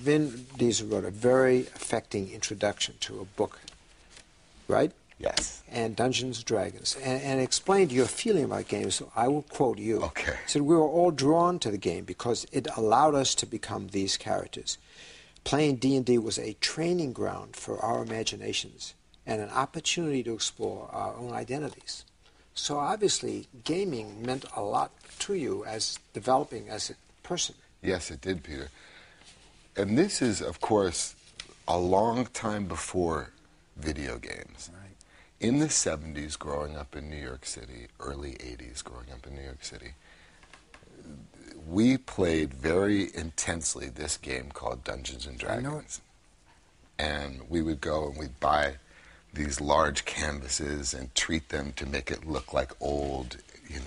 Vin Diesel wrote a very affecting introduction to a book, right? Yes. And Dungeons & Dragons, and explained your feeling about games. So I will quote you. Okay. He said, we were all drawn to the game because it allowed us to become these characters. Playing D&D was a training ground for our imaginations and an opportunity to explore our own identities. So obviously, gaming meant a lot to you as developing as a person. Yes, it did, Peter. And this is, of course, a long time before video games. Right. In the 70s, growing up in New York City, early 80s, growing up in New York City, we played very intensely this game called Dungeons & Dragons. I know it. And we would go and we'd buy these large canvases and treat them to make it look like old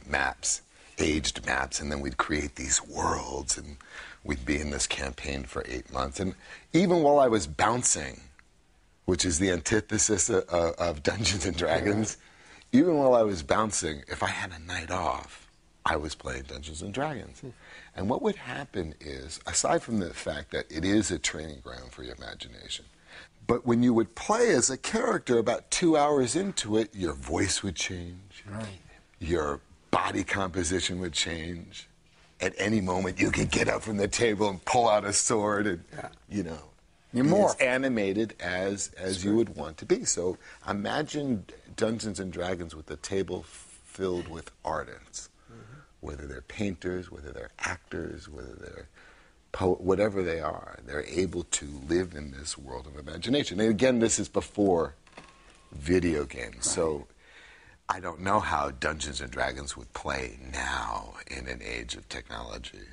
maps, aged maps, and then we'd create these worlds, and we'd be in this campaign for 8 months. And even while I was bouncing, which is the antithesis of Dungeons & Dragons, even while I was bouncing, if I had a night off, I was playing Dungeons & Dragons. And what would happen is, aside from the fact that it is a training ground for your imagination, but when you would play as a character, about 2 hours into it, your voice would change. Right. Your body composition would change. At any moment, you could get up from the table and pull out a sword and, you know, you're more as animated as you would want to be. So imagine Dungeons & Dragons with a table filled with artists, whether they're painters, whether they're actors, whether they're whatever they are. They're able to live in this world of imagination. And again, this is before video games. Right. So I don't know how Dungeons & Dragons would play now in an age of technology.